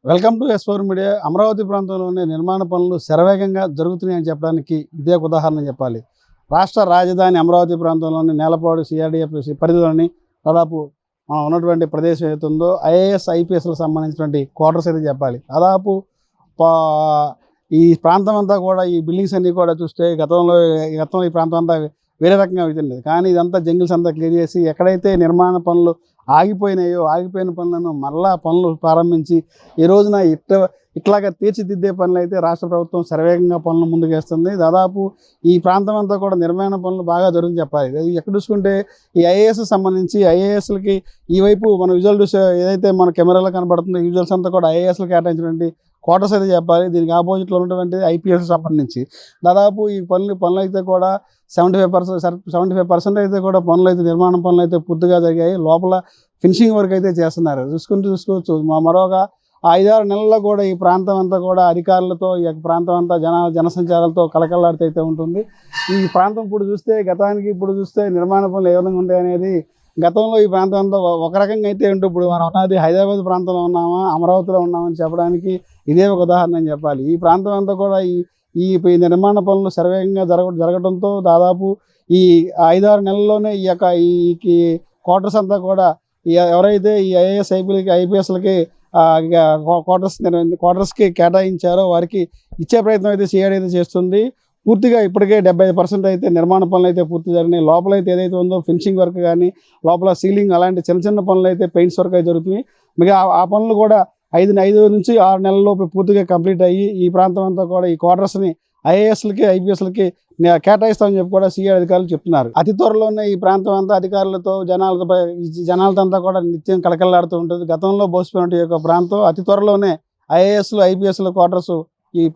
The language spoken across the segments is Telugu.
Welcome to S4 media. Amaravati ప్రాంతంలోని నిర్మాణ పనులు శరవేగంగా జరుగుతున్నాయని చెప్పడానికి ఇదే ఒక ఉదాహరణ చెప్పాలి. రాష్ట్ర రాజధాని అమరావతి ప్రాంతంలోని నేలపాడు CRDF పరిధిలోని దాదాపు మనం ఉన్నటువంటి ప్రదేశం ఏదైతుందో IAS IPSలకు సంబంధించినటువంటి క్వార్టర్స్ అయితే చెప్పాలి. దాదాపు ఈ ప్రాంతం అంతా కూడా ఈ బిల్డింగ్స్ అన్నీ కూడా చూస్తే గతంలో ఈ ప్రాంతం అంతా వేరే రకంగా అవుతుంది. కానీ ఇదంతా జంగిల్స్ అంతా క్లియర్ చేసి ఎక్కడైతే నిర్మాణ పనులు ఆగిపోయిన పనులను మళ్ళా పనులు ప్రారంభించి ఈ రోజున ఇట్లాగా తీర్చిదిద్దే పనులు అయితే రాష్ట్ర ప్రభుత్వం శరవేగంగా పనులు ముందుకేస్తుంది. దాదాపు ఈ ప్రాంతం అంతా కూడా నిర్మాణ పనులు బాగా జరుగుతుంది చెప్పాలి. ఎక్కడ చూసుకుంటే ఈ IAS సంబంధించి IASలకి ఈ వైపు మన విజువల్ ఏదైతే మన కెమెరాలో కనబడుతుందో ఈ విజువల్స్ అంతా కూడా IASలకు కేటాయించినటువంటి క్వార్టర్స్ అయితే చెప్పాలి. దీనికి ఆపోజిట్లో ఉన్నటువంటి IPS సంబంధించి దాదాపు ఈ పనులు అయితే కూడా 75% అయితే కూడా నిర్మాణ పనులు అయితే పూర్తిగా జరిగాయి. లోపల ఫినిషింగ్ వర్క్ అయితే చేస్తున్నారు. చూసుకోవచ్చు మరొక 5-6 నెలల్లో కూడా ఈ ప్రాంతం అంతా కూడా అధికారులతో ఈ ప్రాంతం అంతా జనసంచారాలతో కలకలాడుతూ అయితే ఉంటుంది. ఈ ప్రాంతం ఇప్పుడు చూస్తే నిర్మాణ పనులు ఏ విధంగా ఉంటాయి అనేది గతంలో ఈ ప్రాంతం అంతా ఒక రకంగా అయితే ఉంటూ ఇప్పుడు మనం ఉన్నది హైదరాబాద్ ప్రాంతంలో ఉన్నామా అమరావతిలో ఉన్నామని చెప్పడానికి ఇదే ఒక ఉదాహరణ అని చెప్పాలి. ఈ ప్రాంతం అంతా కూడా ఈ నిర్మాణ పనులు శరవేగంగా జరగడంతో దాదాపు ఈ 5-6 నెలల్లోనే ఈ క్వార్టర్స్ అంతా కూడా ఎవరైతే ఈ IAS IPSలకి క్వార్టర్స్కి కేటాయించారో వారికి ఇచ్చే ప్రయత్నం అయితే CRD అయితే చేస్తుంది. పూర్తిగా ఇప్పటికే 75% అయితే నిర్మాణ పనులు అయితే పూర్తి జరిగినాయి. లోపలైతే ఏదైతే ఉందో ఫినిషింగ్ వర్క్ కానీ లోపల సీలింగ్ అలాంటి చిన్న పనులు అయితే పెయింట్స్ వర్క్ అయితే జరుగుతున్నాయి. మిగతా ఆ పనులు కూడా 5 నుంచి 6 నెలల్లోపు పూర్తిగా కంప్లీట్ అయ్యి ఈ ప్రాంతం అంతా కూడా ఈ క్వార్టర్స్ని IASలకి IPSలకి కేటాయిస్తామని చెప్పి కూడా CRD అధికారులు చెప్తున్నారు. అతి త్వరలోనే ఈ ప్రాంతం అంతా అధికారులతో జనాలతో అంతా కూడా నిత్యం కలకలాడుతూ ఉంటుంది. గతంలో బోసిపోయిన యొక్క ప్రాంతం అతి త్వరలోనే IASలు IPSల క్వార్టర్స్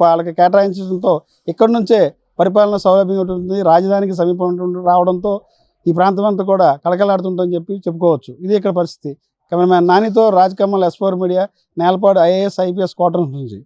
వాళ్ళకి కేటాయించడంతో ఇక్కడి నుంచే పరిపాలన సౌలభ్యం ఉంటుంది. రాజధానికి సమీపం రావడంతో ఈ ప్రాంతం అంతా కూడా కలకలాడుతుందని చెప్పుకోవచ్చు. ఇది ఇక్కడ పరిస్థితి. కెమెరామ్యాన్ నానితో Raj Kamal S4 media, Nelapadu IAS IPS quarters నుంచి.